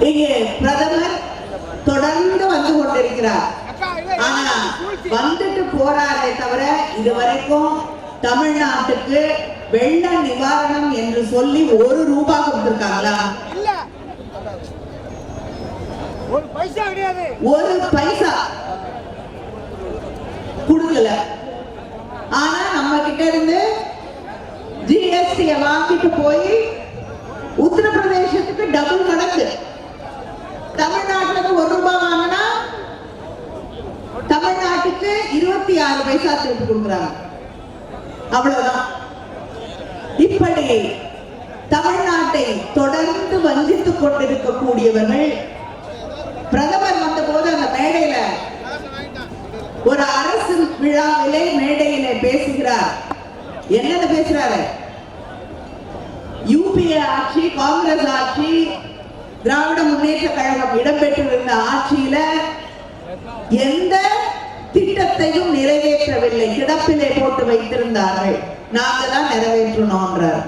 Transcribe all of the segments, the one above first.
இங்கே பிரதமர் தொடர்ந்து வந்து கொண்டிருக்கிறார். ஆனா வந்துட்டு போறாரே தவிர இதுவரைக்கும் தமிழ்நாட்டுக்கு வெள்ள நிவாரணம் என்று சொல்லி ₹1 கொடுத்திருக்காங்களா? ஒரு பைசா கொடுக்கல. ஆனா நம்ம கிட்ட இருந்து ஜிஎஸ்டி வாங்கிட்டு போய் உத்தரப்பிரதேசத்துக்கு டபுள் மடங்கு, தமிழ்நாட்டுல ₹1 வாங்கினா தமிழ்நாட்டுக்கு 26 பைசா திருப்பி கொடுக்குறாங்க. அவ்வளவுதான். இப்படி தமிழ்நாட்டை தொடர்ந்து வஞ்சித்துக் கொண்டிருக்கக்கூடியவர்கள் பிரதமர் வந்த போது அந்த மேடையில ஒரு அரசு விழாவிலே மேடையில பேசுகிறார். என்னன்னு பேசுறாரு? யூபிஏ ஆட்சி, காங்கிரஸ் ஆட்சி, திராவிட முன்னேற்ற கழகம் இடம்பெற்றிருந்த ஆட்சியில எந்த திட்டத்தையும் நிறைவேற்றவில்லை, கிடப்பிலே போட்டு வைத்திருந்தார்கள், நாங்க தான் நிறைவேற்றணும்ன்றார்.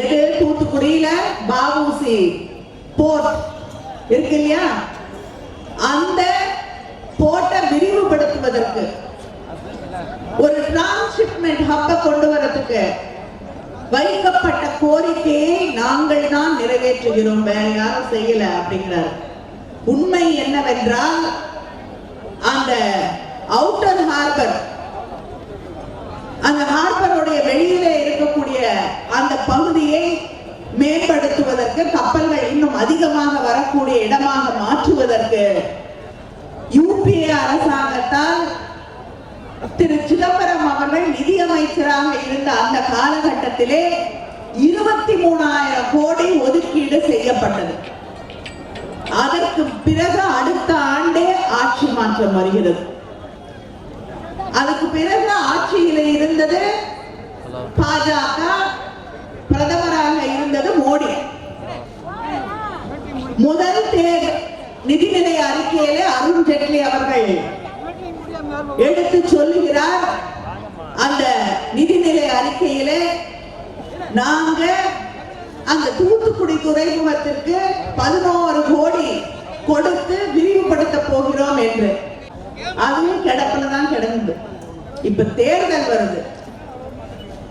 எது? தூத்துக்குடியில பாபுசி போர்ட் இருக்கு இல்லையா, அந்த போர்ட்டை விரிவுபடுத்துவதற்கு, ஒரு டிரான்ஸ்ஷிப்மெண்ட் ஹப்பை கொண்டு வரதுக்கு வைக்கப்பட்ட கோரிக்கையை நாங்கள் தான் நிறைவேற்றுகிறோம், வேற யாரும் செய்யல அப்படிங்கிறார். உண்மை என்னவென்றால் அந்த அவுட்டர் ஹார்பர், அந்த ஹார்பருடைய வெளியிலே இருக்கக்கூடிய அந்த பகுதியை மேம்படுத்துவதற்கு, கப்பல்கள் இன்னும் அதிகமாக வரக்கூடிய இடமாக மாற்றுவதற்கு யூபிஏ அரசாங்கத்தால் திரு சிதம்பரம் அவர்கள் நிதியமைச்சராக இருந்த அந்த காலகட்டத்திலே 23,000 கோடி ஒதுக்கீடு செய்யப்பட்டது. அதற்கு பிறகு அடுத்த ஆண்டே ஆட்சி மாற்றம் வருகிறது. அதுக்கு பிறகு ஆட்சியில இருந்தது பாஜக, பிரதமராக இருந்தது மோடி. முதல் நிதிநிலை அறிக்கையிலே அருண் ஜேட்லி அவர்கள் எடுத்து சொல்லுகிறார், அந்த நிதிநிலை அறிக்கையிலே நாங்க அந்த தூத்துக்குடி துறைமுகத்திற்கு 11 கோடி கொடுத்து விரிவுபடுத்த போகிறோம் என்று. அதுவும் கிடப்புல தான் கிடந்தது. இப்ப தேர்தல் வருது,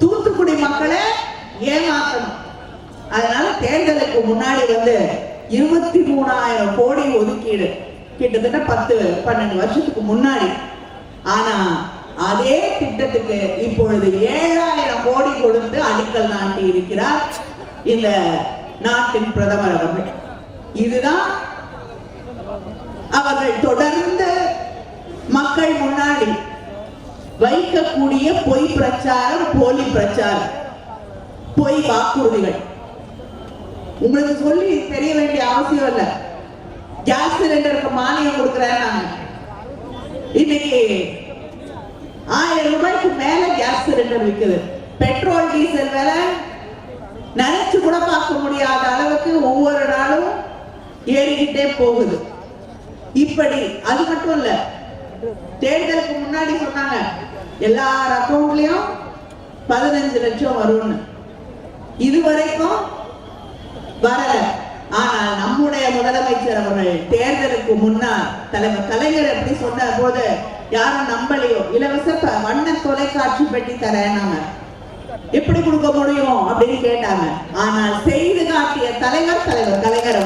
தூத்துக்குடி மக்களை ஏமாற்றணும். அதனால தேர்தலுக்கு முன்னாடி 23,000 கோடி ஒதுக்கீடு, கிட்டத்தட்ட 10-12 வருஷத்துக்கு முன்னாடி. ஆனா அதே திட்டத்துக்கு இப்பொழுது 7,000 கோடி கொடுத்து அடிக்கல் நாட்டி இருக்கிறார் இந்த நாட்டின் பிரதமர் அவர்கள். இதுதான் அவர்கள் தொடர்ந்து மக்கள் முன்னாடி வைக்கக்கூடிய பொய் பிரச்சாரம், போலி பிரச்சாரம், பொய் வாக்குறுதிகள். உங்களுக்கு சொல்லி தெரிய வேண்டிய அவசியம் இல்ல. கேஸ் சிலிண்டருக்கு மானியம் கொடுக்கிறேன். இன்னைக்கு 1000 ரூபாய்க்கு மேல கேஸ் சிலிண்டர் விற்குது. பெட்ரோல் டீசல் விலை நினைச்சு கூட பார்க்க முடியாத அளவுக்கு ஒவ்வொரு நாளும் ஏறிக்கிட்டே போகுது. இப்படி அது மட்டும் இல்ல, தேர்தலுக்கு முன்னாடி சொன்னாங்க எல்லார் அக்கௌண்ட்லயும் 15 லட்சம் வரும்னு. இதுவரைக்கும் வரல. ஆனால் நம்முடைய முதலமைச்சர் அவர்கள் தேர்தலுக்கு முன்னால் தலைவர் கலைஞர் எப்படி சொன்ன போது யாரும் நம்பலையோ, இலவச வண்ண தொலைக்காட்சி பெட்டி தரேன் எப்படி கொடுக்க முடியும் அப்படின்னு கேட்டாங்க. ஆனால் செய்து காட்டிய தலைவர் கலைஞர்